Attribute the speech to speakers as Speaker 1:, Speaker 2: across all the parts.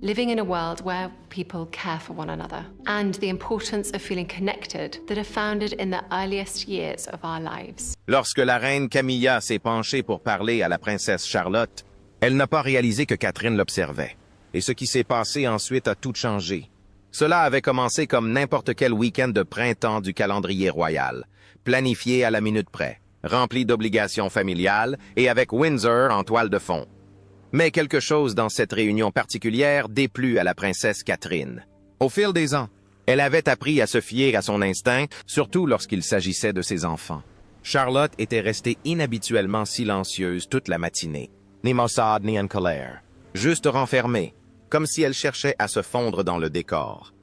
Speaker 1: living in a world where people care for one another, and the importance of feeling connected that are founded in the earliest years of our lives.
Speaker 2: Lorsque la reine Camilla s'est penchée pour parler à la princesse Charlotte, elle n'a pas réalisé que Catherine l'observait. Et ce qui s'est passé ensuite a tout changé. Cela avait commencé comme n'importe quel week-end de printemps du calendrier royal, planifié à la minute près, rempli d'obligations familiales et avec Windsor en toile de fond. Mais quelque chose dans cette réunion particulière déplut à la princesse Catherine. Au fil des ans, elle avait appris à se fier à son instinct, surtout lorsqu'il s'agissait de ses enfants. Charlotte était restée inhabituellement silencieuse toute la matinée, ni maussade ni en colère, juste renfermée, comme si elle cherchait à se fondre dans le décor.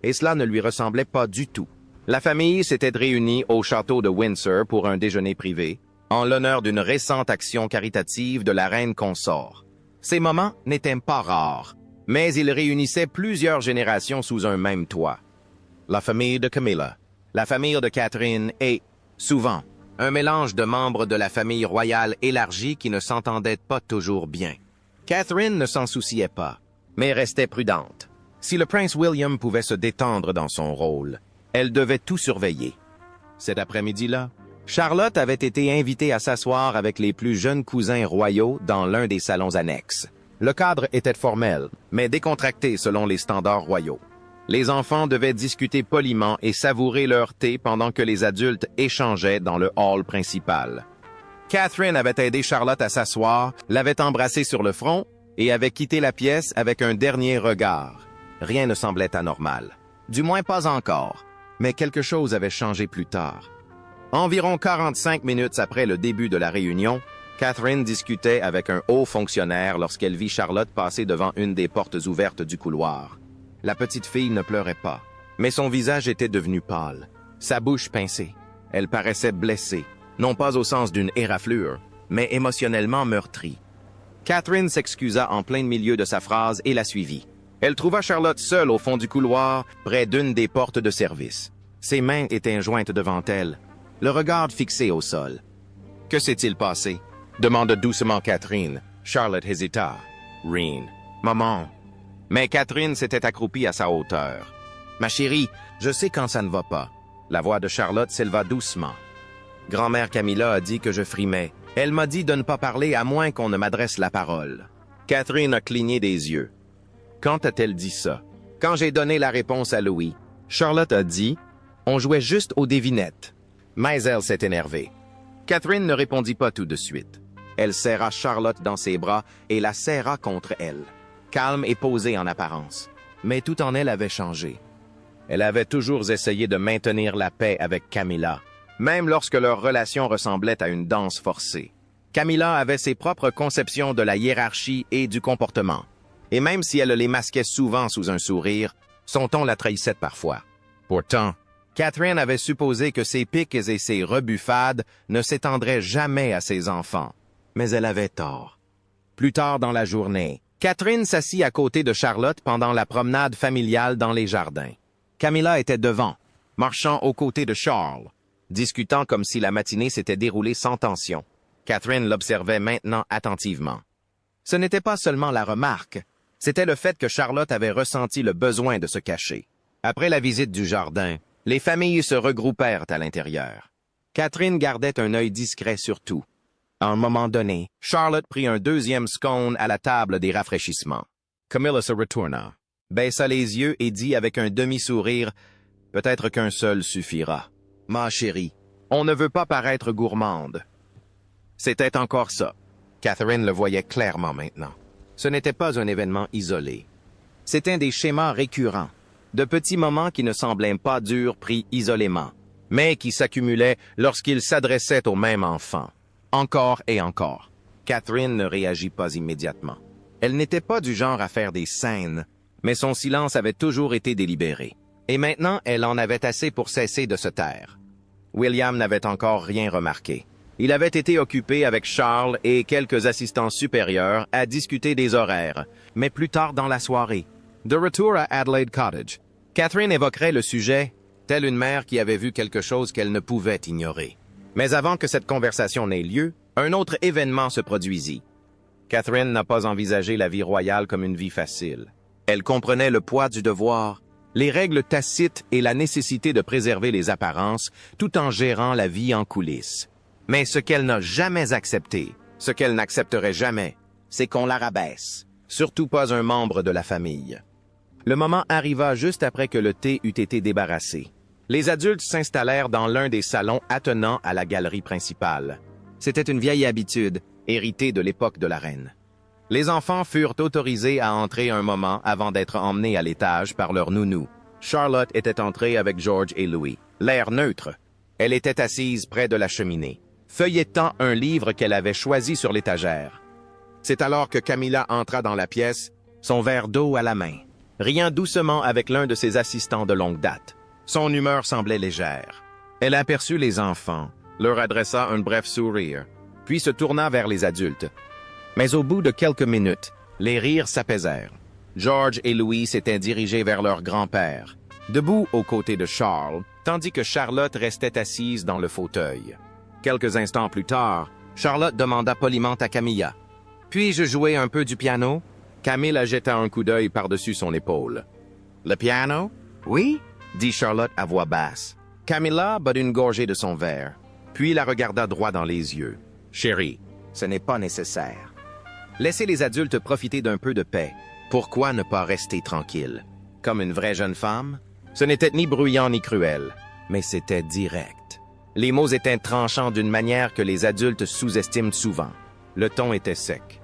Speaker 2: Et cela ne lui ressemblait pas du tout. La famille s'était réunie au château de Windsor pour un déjeuner privé, en l'honneur d'une récente action caritative de la reine consort. Ces moments n'étaient pas rares, mais ils réunissaient plusieurs générations sous un même toit. La famille de Camilla, la famille de Catherine et, souvent, un mélange de membres de la famille royale élargie qui ne s'entendaient pas toujours bien. Catherine ne s'en souciait pas, mais restait prudente. Si le prince William pouvait se détendre dans son rôle, elle devait tout surveiller. Cet après-midi-là, Charlotte avait été invitée à s'asseoir avec les plus jeunes cousins royaux dans l'un des salons annexes. Le cadre était formel, mais décontracté selon les standards royaux. Les enfants devaient discuter poliment et savourer leur thé pendant que les adultes échangeaient dans le hall principal. Catherine avait aidé Charlotte à s'asseoir, l'avait embrassée sur le front et avait quitté la pièce avec un dernier regard. Rien ne semblait anormal. Du moins pas encore, mais quelque chose avait changé plus tard. Environ 45 minutes après le début de la réunion, Catherine discutait avec un haut fonctionnaire lorsqu'elle vit Charlotte passer devant une des portes ouvertes du couloir. La petite fille ne pleurait pas, mais son visage était devenu pâle, sa bouche pincée. Elle paraissait blessée, non pas au sens d'une éraflure, mais émotionnellement meurtrie. Catherine s'excusa en plein milieu de sa phrase et la suivit. Elle trouva Charlotte seule au fond du couloir, près d'une des portes de service. Ses mains étaient jointes devant elle, le regard fixé au sol. « Que s'est-il passé? » demanda doucement Catherine. Charlotte hésita. « Rien. Maman. » Mais Catherine s'était accroupie à sa hauteur. « Ma chérie, je sais quand ça ne va pas. » La voix de Charlotte s'éleva doucement. « Grand-mère Camilla a dit que je frimais. Elle m'a dit de ne pas parler à moins qu'on ne m'adresse la parole. » Catherine a cligné des yeux. Quand a-t-elle dit ça? Quand j'ai donné la réponse à Louis, Charlotte a dit « On jouait juste aux devinettes. » Mais elle s'est énervée. Catherine ne répondit pas tout de suite. Elle serra Charlotte dans ses bras et la serra contre elle. Calme et posée en apparence. Mais tout en elle avait changé. Elle avait toujours essayé de maintenir la paix avec Camilla, même lorsque leur relation ressemblait à une danse forcée. Camilla avait ses propres conceptions de la hiérarchie et du comportement. Et même si elle les masquait souvent sous un sourire, son ton la trahissait parfois. Pourtant, Catherine avait supposé que ses piques et ses rebuffades ne s'étendraient jamais à ses enfants. Mais elle avait tort. Plus tard dans la journée, Catherine s'assit à côté de Charlotte pendant la promenade familiale dans les jardins. Camilla était devant, marchant aux côtés de Charles, discutant comme si la matinée s'était déroulée sans tension. Catherine l'observait maintenant attentivement. Ce n'était pas seulement la remarque, c'était le fait que Charlotte avait ressenti le besoin de se cacher. Après la visite du jardin, les familles se regroupèrent à l'intérieur. Catherine gardait un œil discret sur tout. À un moment donné, Charlotte prit un deuxième scone à la table des rafraîchissements. Camilla se retourna, baissa les yeux et dit avec un demi-sourire « Peut-être qu'un seul suffira. Ma chérie, on ne veut pas paraître gourmande. » C'était encore ça. Catherine le voyait clairement maintenant. Ce n'était pas un événement isolé. C'était des schémas récurrents, de petits moments qui ne semblaient pas durs pris isolément, mais qui s'accumulaient lorsqu'ils s'adressaient au même enfant. Encore et encore. Catherine ne réagit pas immédiatement. Elle n'était pas du genre à faire des scènes, mais son silence avait toujours été délibéré. Et maintenant, elle en avait assez pour cesser de se taire. William n'avait encore rien remarqué. Il avait été occupé avec Charles et quelques assistants supérieurs à discuter des horaires, mais plus tard dans la soirée. De retour à Adelaide Cottage, Catherine évoquerait le sujet, telle une mère qui avait vu quelque chose qu'elle ne pouvait ignorer. Mais avant que cette conversation n'ait lieu, un autre événement se produisit. Catherine n'a pas envisagé la vie royale comme une vie facile. Elle comprenait le poids du devoir, les règles tacites et la nécessité de préserver les apparences tout en gérant la vie en coulisses. Mais ce qu'elle n'a jamais accepté, ce qu'elle n'accepterait jamais, c'est qu'on la rabaisse, surtout pas un membre de la famille. Le moment arriva juste après que le thé eut été débarrassé. Les adultes s'installèrent dans l'un des salons attenant à la galerie principale. C'était une vieille habitude, héritée de l'époque de la reine. Les enfants furent autorisés à entrer un moment avant d'être emmenés à l'étage par leur nounou. Charlotte était entrée avec George et Louis, l'air neutre. Elle était assise près de la cheminée, feuillettant un livre qu'elle avait choisi sur l'étagère. C'est alors que Camilla entra dans la pièce, son verre d'eau à la main, riant doucement avec l'un de ses assistants de longue date. Son humeur semblait légère. Elle aperçut les enfants, leur adressa un bref sourire, puis se tourna vers les adultes. Mais au bout de quelques minutes, les rires s'apaisèrent. George et Louis s'étaient dirigés vers leur grand-père, debout aux côtés de Charles, tandis que Charlotte restait assise dans le fauteuil. Quelques instants plus tard, Charlotte demanda poliment à Camilla « Puis-je jouer un peu du piano ?» Camilla jeta un coup d'œil par-dessus son épaule. « Le piano? »« Oui ?» dit Charlotte à voix basse. Camilla but une gorgée de son verre, puis la regarda droit dans les yeux. « Chérie, ce n'est pas nécessaire. Laissez les adultes profiter d'un peu de paix. Pourquoi ne pas rester tranquille? Comme une vraie jeune femme? Ce n'était ni bruyant ni cruel, mais c'était direct. Les mots étaient tranchants d'une manière que les adultes sous-estiment souvent. Le ton était sec.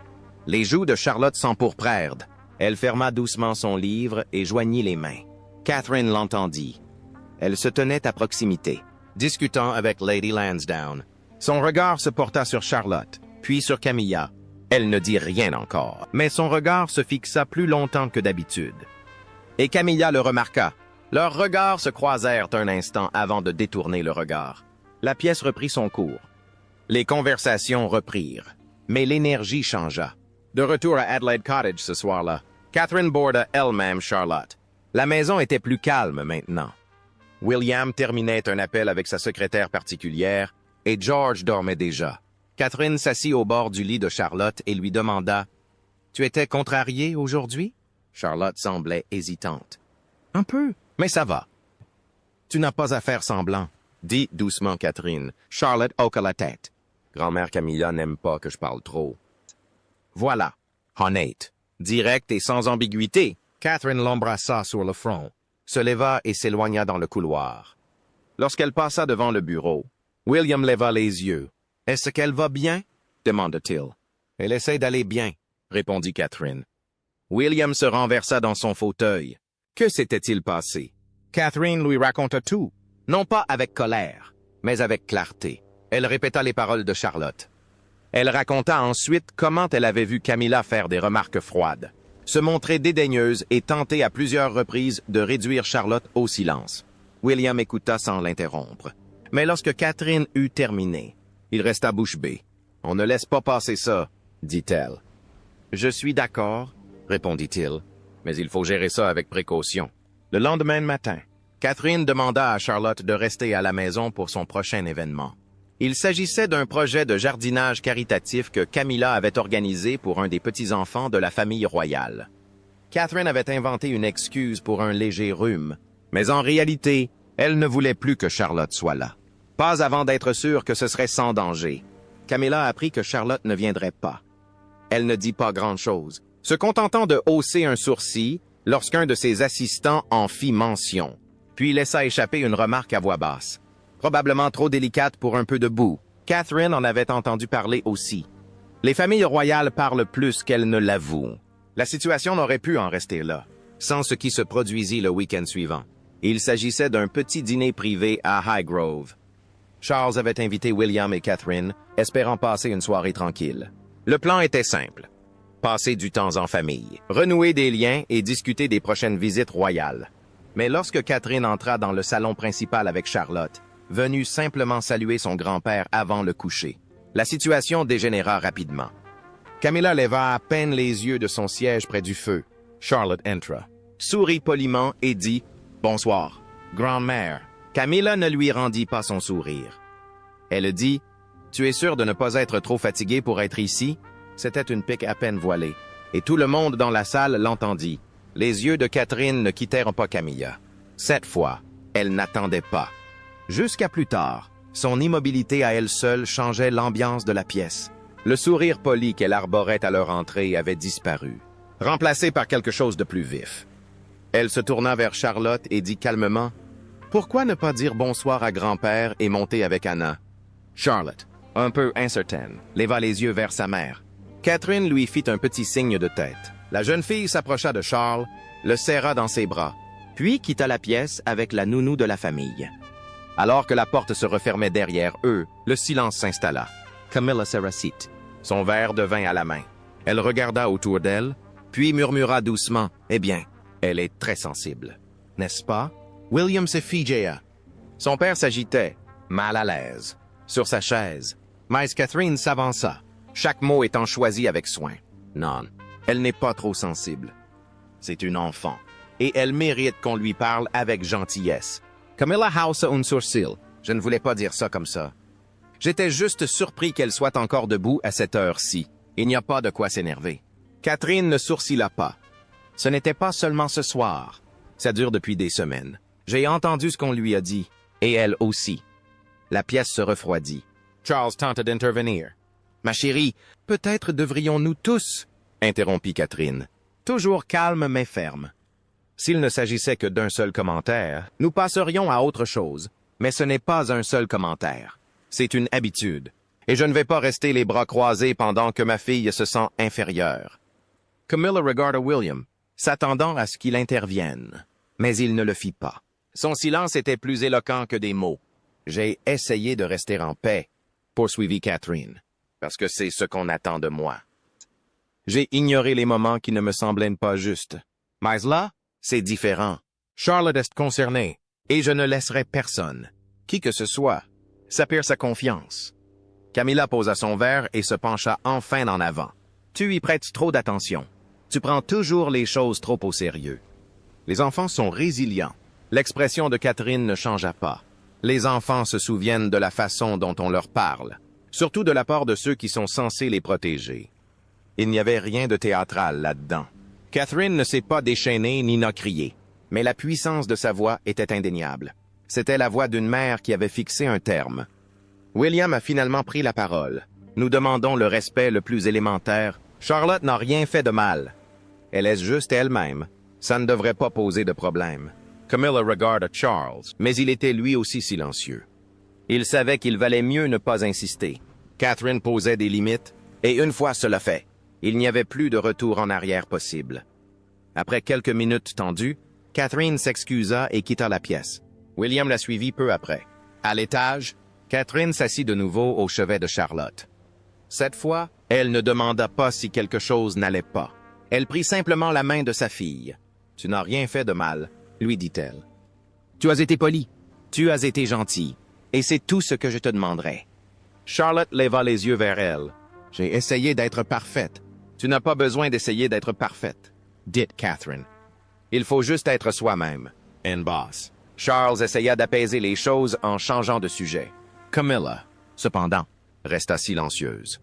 Speaker 2: Les joues de Charlotte s'empourprèrent. Elle ferma doucement son livre et joignit les mains. Catherine l'entendit. Elle se tenait à proximité, discutant avec Lady Lansdowne. Son regard se porta sur Charlotte, puis sur Camilla. Elle ne dit rien encore, mais son regard se fixa plus longtemps que d'habitude. Et Camilla le remarqua. Leurs regards se croisèrent un instant avant de détourner le regard. La pièce reprit son cours. Les conversations reprirent, mais l'énergie changea. De retour à Adelaide Cottage ce soir-là, Catherine borda elle-même Charlotte. La maison était plus calme maintenant. William terminait un appel avec sa secrétaire particulière et George dormait déjà. Catherine s'assit au bord du lit de Charlotte et lui demanda « Tu étais contrariée aujourd'hui? » Charlotte semblait hésitante. « Un peu, mais ça va. »« Tu n'as pas à faire semblant, » dit doucement Catherine. Charlotte hocha la tête. « Grand-mère Camilla n'aime pas que je parle trop. » Voilà, honnête, direct et sans ambiguïté. Catherine l'embrassa sur le front, se leva et s'éloigna dans le couloir. Lorsqu'elle passa devant le bureau, William leva les yeux. « Est-ce qu'elle va bien? » demanda-t-il. « Elle essaie d'aller bien, » répondit Catherine. William se renversa dans son fauteuil. Que s'était-il passé? Catherine lui raconta tout, non pas avec colère, mais avec clarté. Elle répéta les paroles de Charlotte. Elle raconta ensuite comment elle avait vu Camilla faire des remarques froides, se montrer dédaigneuse et tenter à plusieurs reprises de réduire Charlotte au silence. William écouta sans l'interrompre. Mais lorsque Catherine eut terminé, il resta bouche bée. « On ne laisse pas passer ça, » dit-elle. « Je suis d'accord, » répondit-il, « mais il faut gérer ça avec précaution. » Le lendemain matin, Catherine demanda à Charlotte de rester à la maison pour son prochain événement. Il s'agissait d'un projet de jardinage caritatif que Camilla avait organisé pour un des petits-enfants de la famille royale. Catherine avait inventé une excuse pour un léger rhume, mais en réalité, elle ne voulait plus que Charlotte soit là. Pas avant d'être sûre que ce serait sans danger. Camilla apprit que Charlotte ne viendrait pas. Elle ne dit pas grand-chose, se contentant de hausser un sourcil lorsqu'un de ses assistants en fit mention, puis laissa échapper une remarque à voix basse. Probablement trop délicate pour un peu de boue. Catherine en avait entendu parler aussi. Les familles royales parlent plus qu'elles ne l'avouent. La situation n'aurait pu en rester là, sans ce qui se produisit le week-end suivant. Il s'agissait d'un petit dîner privé à Highgrove. Charles avait invité William et Catherine, espérant passer une soirée tranquille. Le plan était simple. Passer du temps en famille, renouer des liens et discuter des prochaines visites royales. Mais lorsque Catherine entra dans le salon principal avec Charlotte, venue simplement saluer son grand-père avant le coucher, la situation dégénéra rapidement. Camilla leva à peine les yeux de son siège près du feu. Charlotte entra, sourit poliment et dit « Bonsoir, grand-mère ». Camilla ne lui rendit pas son sourire. Elle dit « Tu es sûr de ne pas être trop fatigué pour être ici? » C'était une pique à peine voilée, et tout le monde dans la salle l'entendit. Les yeux de Catherine ne quittèrent pas Camilla. Cette fois, elle n'attendait pas. Jusqu'à plus tard, son immobilité à elle seule changeait l'ambiance de la pièce. Le sourire poli qu'elle arborait à leur entrée avait disparu, remplacé par quelque chose de plus vif. Elle se tourna vers Charlotte et dit calmement « Pourquoi ne pas dire bonsoir à grand-père et monter avec Anna ?» Charlotte, un peu incertaine, leva les yeux vers sa mère. Catherine lui fit un petit signe de tête. La jeune fille s'approcha de Charles, le serra dans ses bras, puis quitta la pièce avec la nounou de la famille. Alors que la porte se refermait derrière eux, le silence s'installa. Camilla se rassit, son verre de vin à la main. Elle regarda autour d'elle, puis murmura doucement « Eh bien, elle est très sensible, n'est-ce pas? » William se figea. Son père s'agitait, mal à l'aise, sur sa chaise. Mais Catherine s'avança, chaque mot étant choisi avec soin. Non, elle n'est pas trop sensible. C'est une enfant, et elle mérite qu'on lui parle avec gentillesse. Camilla haussa un sourcil. Je ne voulais pas dire ça comme ça. J'étais juste surpris qu'elle soit encore debout à cette heure-ci. Il n'y a pas de quoi s'énerver. Catherine ne sourcilla pas. Ce n'était pas seulement ce soir. Ça dure depuis des semaines. J'ai entendu ce qu'on lui a dit, et elle aussi. La pièce se refroidit. Charles tenta d'intervenir. « Ma chérie, peut-être devrions-nous tous... » interrompit Catherine. Toujours calme mais ferme. S'il ne s'agissait que d'un seul commentaire, nous passerions à autre chose. Mais ce n'est pas un seul commentaire. C'est une habitude. Et je ne vais pas rester les bras croisés pendant que ma fille se sent inférieure. Camilla regarda William, s'attendant à ce qu'il intervienne. Mais il ne le fit pas. Son silence était plus éloquent que des mots. J'ai essayé de rester en paix, poursuivit Catherine, parce que c'est ce qu'on attend de moi. J'ai ignoré les moments qui ne me semblaient pas justes. Mais là, c'est différent. Charlotte est concernée, et je ne laisserai personne, qui que ce soit, sapir sa confiance. Camilla posa son verre et se pencha enfin en avant. Tu y prêtes trop d'attention. Tu prends toujours les choses trop au sérieux. Les enfants sont résilients. L'expression de Catherine ne changea pas. Les enfants se souviennent de la façon dont on leur parle, surtout de la part de ceux qui sont censés les protéger. Il n'y avait rien de théâtral là-dedans. Catherine ne s'est pas déchaînée ni n'a crié, mais la puissance de sa voix était indéniable. C'était la voix d'une mère qui avait fixé un terme. William a finalement pris la parole. Nous demandons le respect le plus élémentaire. Charlotte n'a rien fait de mal. Elle est juste elle-même. Ça ne devrait pas poser de problème. Camilla regarda Charles, mais il était lui aussi silencieux. Il savait qu'il valait mieux ne pas insister. Catherine posait des limites, et une fois cela fait, il n'y avait plus de retour en arrière possible. Après quelques minutes tendues, Catherine s'excusa et quitta la pièce. William la suivit peu après. À l'étage, Catherine s'assit de nouveau au chevet de Charlotte. Cette fois, elle ne demanda pas si quelque chose n'allait pas. Elle prit simplement la main de sa fille. « Tu n'as rien fait de mal », lui dit-elle. « Tu as été poli, tu as été gentil, et c'est tout ce que je te demanderai. » Charlotte leva les yeux vers elle. « J'ai essayé d'être parfaite. »« Tu n'as pas besoin d'essayer d'être parfaite, » dit Catherine. « Il faut juste être soi-même. » And boss. Charles essaya d'apaiser les choses en changeant de sujet. Camilla, cependant, resta silencieuse.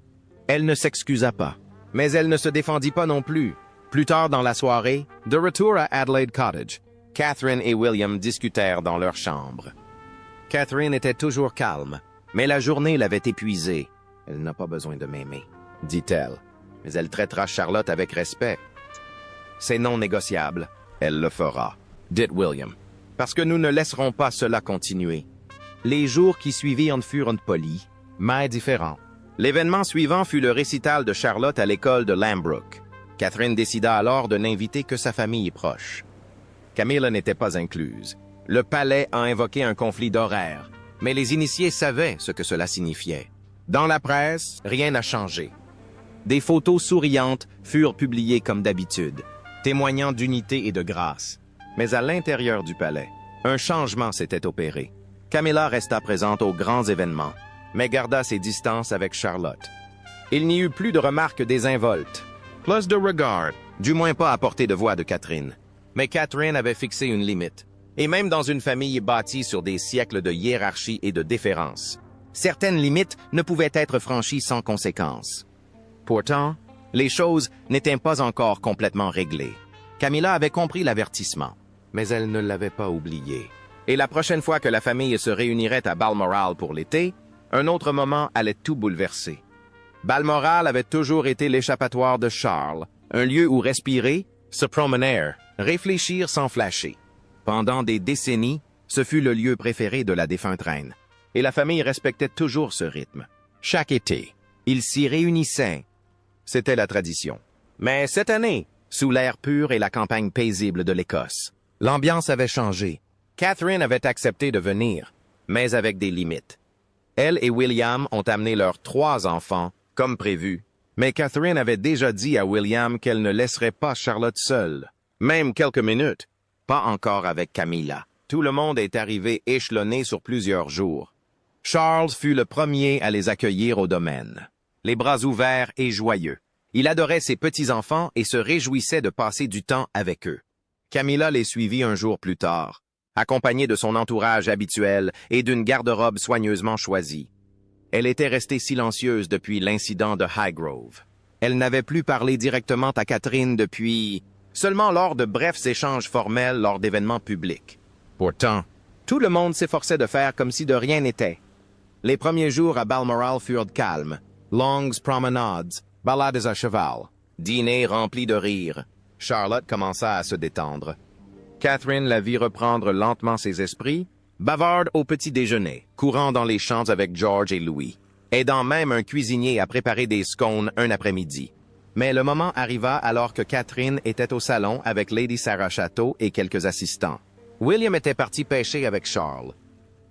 Speaker 2: Elle ne s'excusa pas, mais elle ne se défendit pas non plus. Plus tard dans la soirée, de retour à Adelaide Cottage, Catherine et William discutèrent dans leur chambre. Catherine était toujours calme, mais la journée l'avait épuisée. « Elle n'a pas besoin de m'aimer, » dit-elle, mais elle traitera Charlotte avec respect. « C'est non négociable, elle le fera, » dit William, « parce que nous ne laisserons pas cela continuer. » Les jours qui suivirent furent polis, mais différents. L'événement suivant fut le récital de Charlotte à l'école de Lambrook. Catherine décida alors de n'inviter que sa famille proche. Camilla n'était pas incluse. Le palais a invoqué un conflit d'horaires, mais les initiés savaient ce que cela signifiait. Dans la presse, rien n'a changé. Des photos souriantes furent publiées comme d'habitude, témoignant d'unité et de grâce. Mais à l'intérieur du palais, un changement s'était opéré. Camilla resta présente aux grands événements, mais garda ses distances avec Charlotte. Il n'y eut plus de remarques désinvoltes, plus de regard, du moins pas à portée de voix de Catherine. Mais Catherine avait fixé une limite, et même dans une famille bâtie sur des siècles de hiérarchie et de déférence, certaines limites ne pouvaient être franchies sans conséquence. Pourtant, les choses n'étaient pas encore complètement réglées. Camilla avait compris l'avertissement, mais elle ne l'avait pas oublié. Et la prochaine fois que la famille se réunirait à Balmoral pour l'été, un autre moment allait tout bouleverser. Balmoral avait toujours été l'échappatoire de Charles, un lieu où respirer, se promener, réfléchir sans flasher. Pendant des décennies, ce fut le lieu préféré de la défunte reine, et la famille respectait toujours ce rythme. Chaque été, ils s'y réunissaient. C'était la tradition. Mais cette année, sous l'air pur et la campagne paisible de l'Écosse, l'ambiance avait changé. Catherine avait accepté de venir, mais avec des limites. Elle et William ont amené leurs 3 enfants, comme prévu. Mais Catherine avait déjà dit à William qu'elle ne laisserait pas Charlotte seule. Même quelques minutes. Pas encore avec Camilla. Tout le monde est arrivé échelonné sur plusieurs jours. Charles fut le premier à les accueillir au domaine, les bras ouverts et joyeux. Il adorait ses petits-enfants et se réjouissait de passer du temps avec eux. Camilla les suivit un jour plus tard, accompagnée de son entourage habituel et d'une garde-robe soigneusement choisie. Elle était restée silencieuse depuis l'incident de Highgrove. Elle n'avait plus parlé directement à Catherine depuis... seulement lors de brefs échanges formels lors d'événements publics. Pourtant, tout le monde s'efforçait de faire comme si de rien n'était. Les premiers jours à Balmoral furent calmes. Longues promenades, balades à cheval, dîners remplis de rires. Charlotte commença à se détendre. Catherine la vit reprendre lentement ses esprits, bavarde au petit déjeuner, courant dans les champs avec George et Louis, aidant même un cuisinier à préparer des scones un après-midi. Mais le moment arriva alors que Catherine était au salon avec Lady Sarah Château et quelques assistants. William était parti pêcher avec Charles.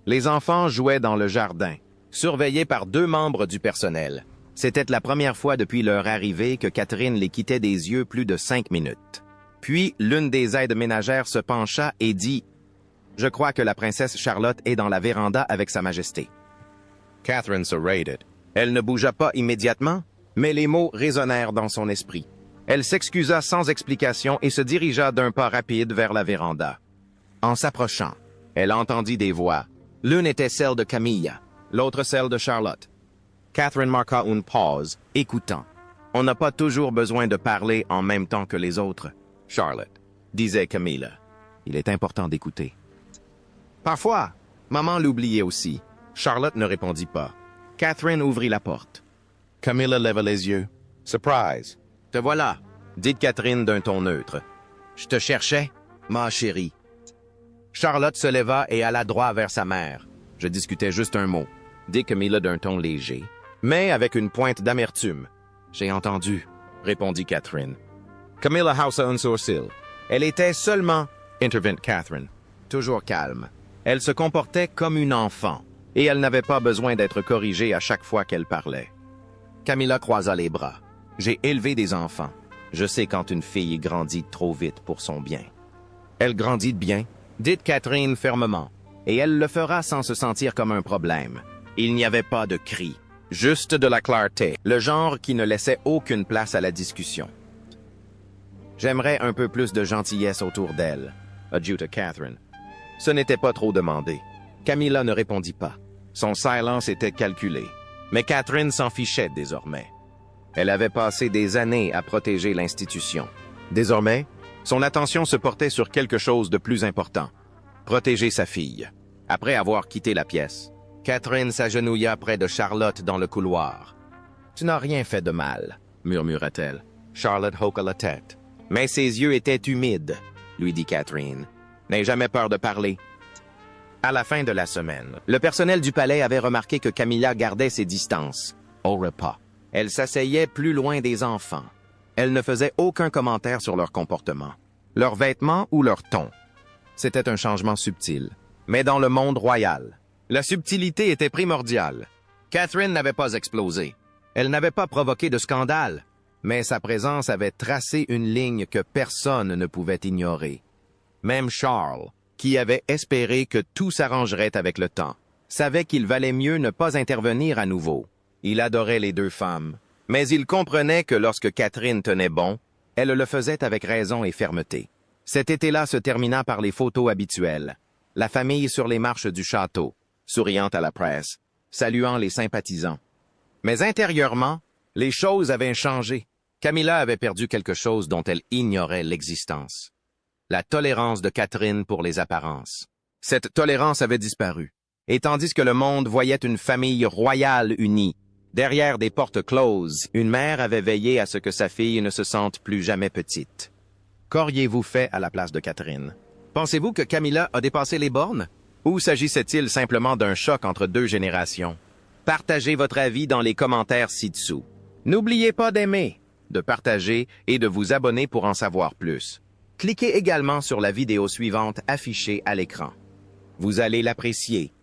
Speaker 2: Les enfants jouaient dans le jardin, surveillés par 2 membres du personnel. C'était la première fois depuis leur arrivée que Catherine les quittait des yeux plus de 5 minutes. Puis, l'une des aides ménagères se pencha et dit « Je crois que la princesse Charlotte est dans la véranda avec sa majesté. » Catherine se raided. Elle ne bougea pas immédiatement, mais les mots résonnèrent dans son esprit. Elle s'excusa sans explication et se dirigea d'un pas rapide vers la véranda. En s'approchant, elle entendit des voix. L'une était celle de Camilla, l'autre celle de Charlotte. Catherine marqua une pause, écoutant. « On n'a pas toujours besoin de parler en même temps que les autres, Charlotte, » disait Camilla. « Il est important d'écouter. » Parfois, maman l'oubliait aussi. Charlotte ne répondit pas. Catherine ouvrit la porte. Camilla leva les yeux. « Surprise. »« Te voilà, » dit Catherine d'un ton neutre. « Je te cherchais, ma chérie. » Charlotte se leva et alla droit vers sa mère. « Je discutais juste un mot, » dit Camilla d'un ton léger, mais avec une pointe d'amertume. « J'ai entendu, » répondit Catherine. Camilla haussa un sourcil. Elle était seulement, intervint Catherine, toujours calme. Elle se comportait comme une enfant, et elle n'avait pas besoin d'être corrigée à chaque fois qu'elle parlait. Camilla croisa les bras. « J'ai élevé des enfants. Je sais quand une fille grandit trop vite pour son bien. » Elle grandit bien, dit Catherine fermement, et elle le fera sans se sentir comme un problème. Il n'y avait pas de cris, juste de la clarté, le genre qui ne laissait aucune place à la discussion. « J'aimerais un peu plus de gentillesse autour d'elle, » ajouta Catherine. Ce n'était pas trop demandé. Camilla ne répondit pas. Son silence était calculé. Mais Catherine s'en fichait désormais. Elle avait passé des années à protéger l'institution. Désormais, son attention se portait sur quelque chose de plus important. Protéger sa fille. Après avoir quitté la pièce, Catherine s'agenouilla près de Charlotte dans le couloir. « Tu n'as rien fait de mal, » murmura-t-elle. Charlotte hoqua la tête. « Mais ses yeux étaient humides, » lui dit Catherine. « N'aie jamais peur de parler. » À la fin de la semaine, le personnel du palais avait remarqué que Camilla gardait ses distances. Au repas, elle s'asseyait plus loin des enfants. Elle ne faisait aucun commentaire sur leur comportement, leurs vêtements ou leur ton. C'était un changement subtil. Mais dans le monde royal, la subtilité était primordiale. Catherine n'avait pas explosé. Elle n'avait pas provoqué de scandale. Mais sa présence avait tracé une ligne que personne ne pouvait ignorer. Même Charles, qui avait espéré que tout s'arrangerait avec le temps, savait qu'il valait mieux ne pas intervenir à nouveau. Il adorait les 2 femmes, mais il comprenait que lorsque Catherine tenait bon, elle le faisait avec raison et fermeté. Cet été-là se termina par les photos habituelles. La famille sur les marches du château, souriant à la presse, saluant les sympathisants. Mais intérieurement, les choses avaient changé. Camilla avait perdu quelque chose dont elle ignorait l'existence. La tolérance de Catherine pour les apparences. Cette tolérance avait disparu. Et tandis que le monde voyait une famille royale unie, derrière des portes closes, une mère avait veillé à ce que sa fille ne se sente plus jamais petite. Qu'auriez-vous fait à la place de Catherine? Pensez-vous que Camilla a dépassé les bornes? Ou s'agissait-il simplement d'un choc entre deux générations? Partagez votre avis dans les commentaires ci-dessous. N'oubliez pas d'aimer, de partager et de vous abonner pour en savoir plus. Cliquez également sur la vidéo suivante affichée à l'écran. Vous allez l'apprécier.